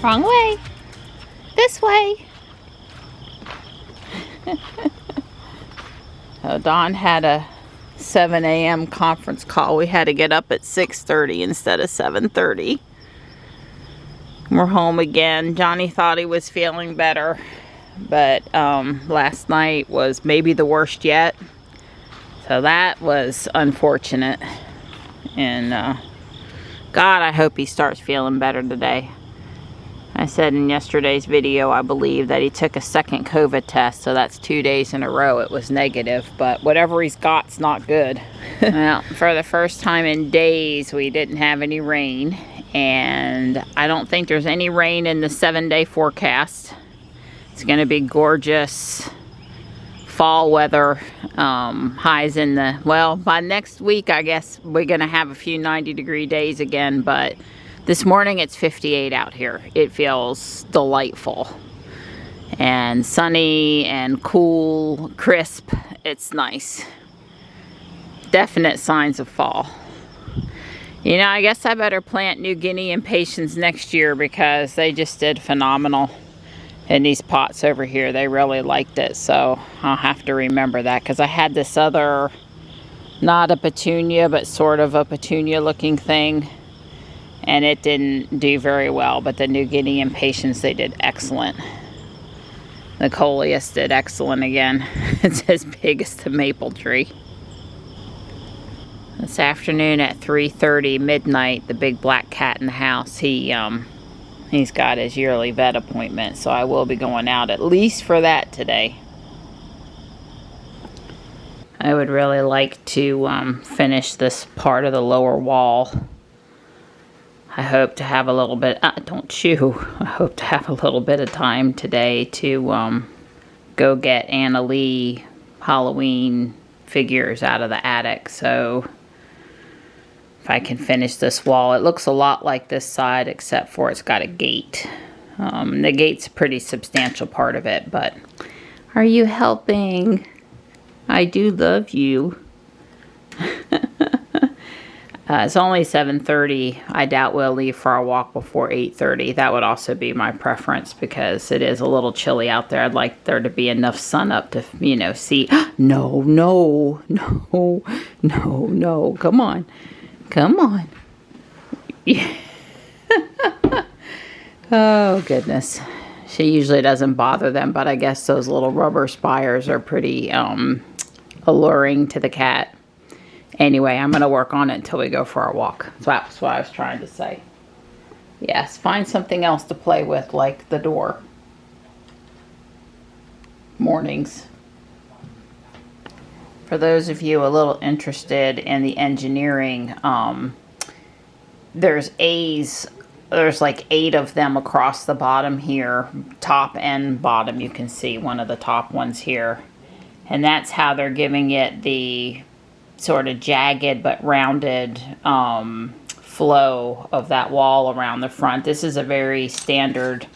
Wrong way. This way. Dawn had a 7 a.m. conference call. We had to get up at 6:30 instead of 7:30. We're home again. Johnny thought he was feeling better, but last night was maybe the worst yet. So that was unfortunate. And God, I hope he starts feeling better today. I said in yesterday's video, I believe, that he took a second COVID test, so that's 2 days in a row it was negative, but whatever he's got's not good. Well, for the first time in days, we didn't have any rain, and I don't think there's any rain in the 7-day forecast. It's gonna be gorgeous fall weather, highs in the, well, by next week, I guess we're gonna have a few 90-degree days again, but this morning it's 58 out here. It feels delightful and sunny and cool, crisp. It's nice. Definite signs of fall. You know, I guess I better plant New Guinea impatiens next year because they just did phenomenal in these pots over here. They really liked it, so I'll have to remember that, because I had this other, not a petunia, but sort of a petunia looking thing, and it didn't do very well. But the New Guinea impatiens, they did excellent. The coleus did excellent again. It's as big as the maple tree. This afternoon at 3:30 midnight, the big black cat in the house, he's got his yearly vet appointment, so I will be going out at least for that today. I would really like to finish this part of the lower wall. I hope to have a little bit, don't chew. I hope to have a little bit of time today to go get Anna Lee Halloween figures out of the attic. So if I can finish this wall, it looks a lot like this side, except for it's got a gate. The gate's a pretty substantial part of it, but are you helping? I do love you. It's only 7:30. I doubt we'll leave for our walk before 8:30. That would also be my preference because it is a little chilly out there. I'd like there to be enough sun up to, you know, see. No, no, no, no, no. Come on. Come on. Yeah. Oh, goodness. She usually doesn't bother them, but I guess those little rubber spires are pretty alluring to the cat. Anyway, I'm going to work on it until we go for our walk. So that's what I was trying to say. Yes, find something else to play with, like the door. Mornings. For those of you a little interested in the engineering, there's A's. There's like 8 of them across the bottom here, top and bottom. You can see one of the top ones here. And that's how they're giving it the sort of jagged but rounded flow of that wall around the front. This is a very standard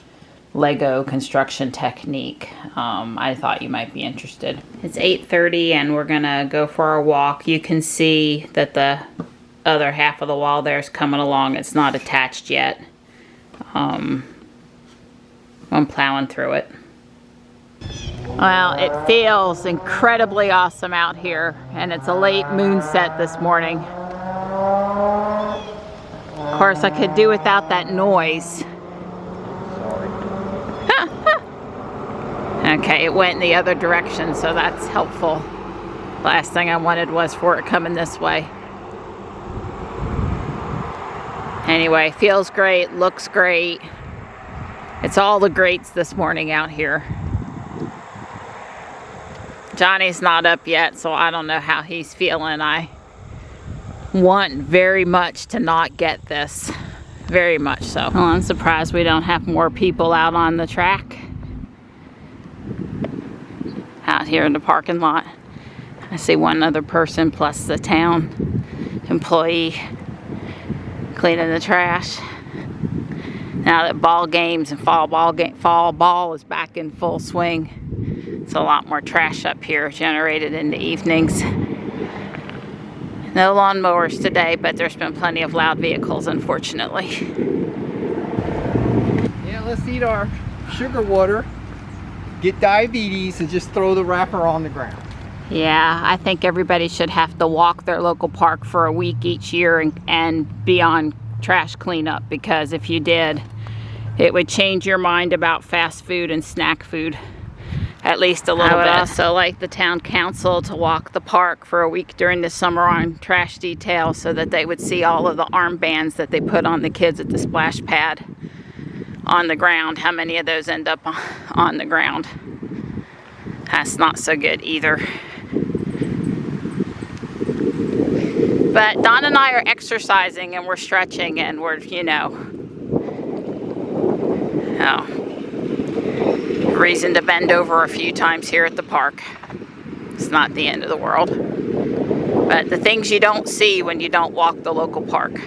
Lego construction technique. I thought you might be interested. It's 8:30 and we're gonna go for our walk. You can see that the other half of the wall there is coming along. It's not attached yet. I'm plowing through it. Well, it feels incredibly awesome out here, and it's a late moonset this morning. Of course, I could do without that noise. Okay, it went in the other direction, so that's helpful. Last thing I wanted was for it coming this way. Anyway, feels great, looks great. It's all the greats this morning out here. Johnny's not up yet, so I don't know how he's feeling. I want very much to not get this. Very much so. Well, I'm surprised we don't have more people out on the track. Out here in the parking lot. I see one other person plus the town employee cleaning the trash. Now that ball games and fall ball is back in full swing. It's a lot more trash up here generated in the evenings. No lawnmowers today, but there's been plenty of loud vehicles, unfortunately. Yeah, let's eat our sugar water, get diabetes, and just throw the wrapper on the ground. Yeah, I think everybody should have to walk their local park for a week each year and be on trash cleanup, because if you did, it would change your mind about fast food and snack food. At least a little bit. I would also like the town council to walk the park for a week during the summer on trash detail, so that they would see all of the armbands that they put on the kids at the splash pad on the ground. How many of those end up on the ground? That's not so good either. But Don and I are exercising and we're stretching and we're, you know, reason to bend over a few times here at the park. It's not the end of the world. But the things you don't see when you don't walk the local park.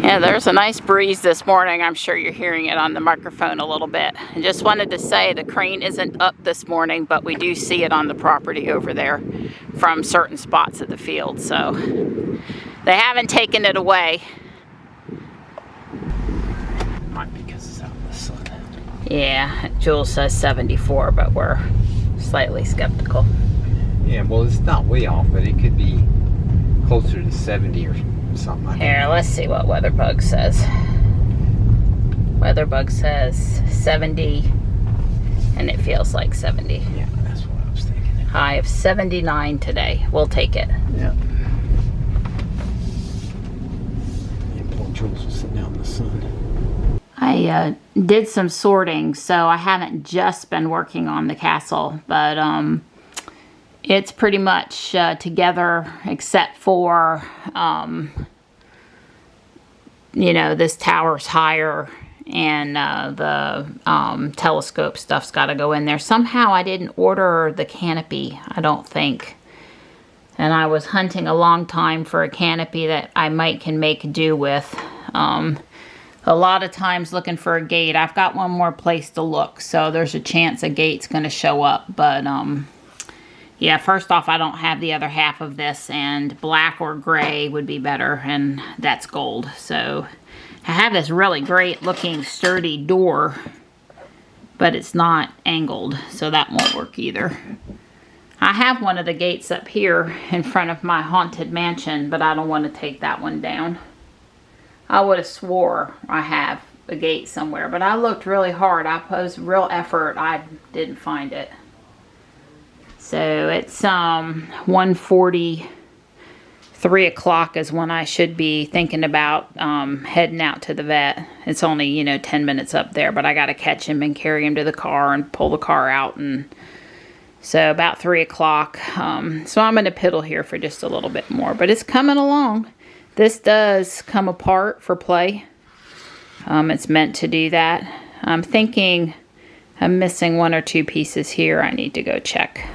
Yeah, there's a nice breeze this morning. I'm sure you're hearing it on the microphone a little bit. I just wanted to say the crane isn't up this morning, but we do see it on the property over there from certain spots of the field. So they haven't taken it away. Might be because it's out in the sun. Yeah, Jules says 74, but we're slightly skeptical. Yeah, well, it's not way off, but it could be closer to 70 or something like that. Here, let's see what WeatherBug says. WeatherBug says 70, and it feels like 70. Yeah, that's what I was thinking. High of 79 today. We'll take it. Yeah. Yeah, poor Jules was sitting out in the sun. I did some sorting, so I haven't just been working on the castle, but it's pretty much together except for, you know, this tower's higher and the telescope stuff's got to go in there. Somehow I didn't order the canopy, I don't think. And I was hunting a long time for a canopy that I can make do with. A lot of times looking for a gate. I've got one more place to look, so there's a chance a gate's going to show up. But, yeah, first off, I don't have the other half of this, and black or gray would be better, and that's gold. So I have this really great looking sturdy door, but it's not angled, so that won't work either. I have one of the gates up here in front of my haunted mansion, but I don't want to take that one down. I would have swore I have a gate somewhere, but I looked really hard. I posed real effort. I didn't find it. So it's 1:40, 3 o'clock is when I should be thinking about heading out to the vet. It's only, you know, 10 minutes up there, but I got to catch him and carry him to the car and pull the car out. And so about 3 o'clock. So I'm going to piddle here for just a little bit more, but it's coming along. This does come apart for play. It's meant to do that. I'm thinking I'm missing 1 or 2 pieces here. I need to go check.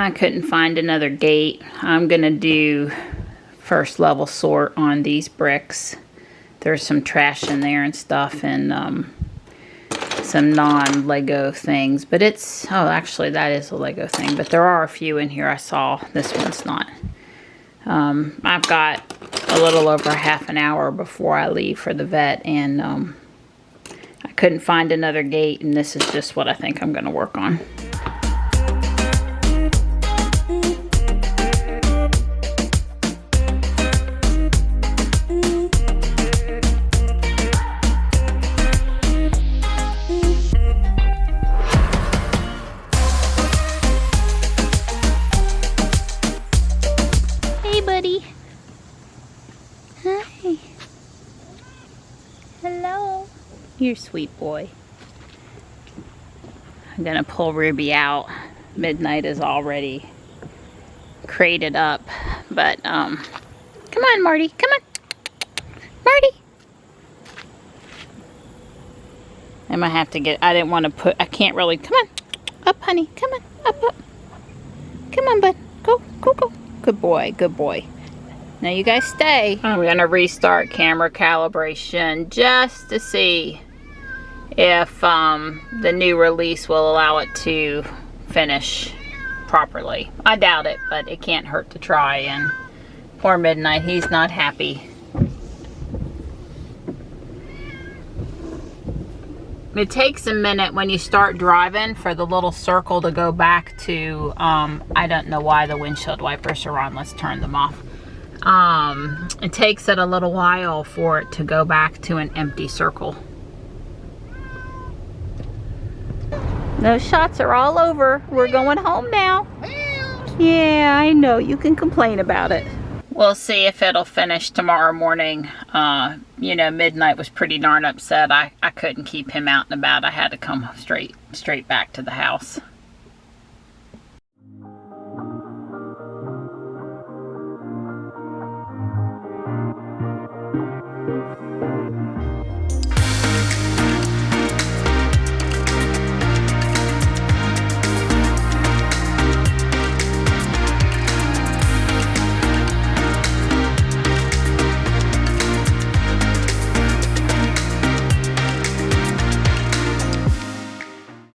I couldn't find another gate. I'm gonna do first level sort on these bricks. There's some trash in there and stuff, and some non-Lego things, but it's, oh, actually that is a Lego thing, but there are a few in here I saw. This one's not. I've got a little over half an hour before I leave for the vet, and I couldn't find another gate, and this is just what I think I'm gonna work on. Buddy. Hi. Hello. You're a sweet boy. I'm gonna pull Ruby out. Midnight is already crated up, but come on, Marty. Come on, Marty. I might have to get, I didn't want to put, I can't really, come on, up honey, come on, up. Come on, bud, go. Good boy. Now you guys stay. I'm gonna restart camera calibration just to see if the new release will allow it to finish properly. I doubt it, but it can't hurt to try. And poor Midnight, he's not happy. It takes a minute when you start driving for the little circle to go back to, I don't know why the windshield wipers are on. Let's turn them off. It takes it a little while for it to go back to an empty circle. Those shots are all over. We're going home now. Yeah, I know. You can complain about it. We'll see if it'll finish tomorrow morning. You know, Midnight was pretty darn upset. I couldn't keep him out and about. I had to come straight back to the house.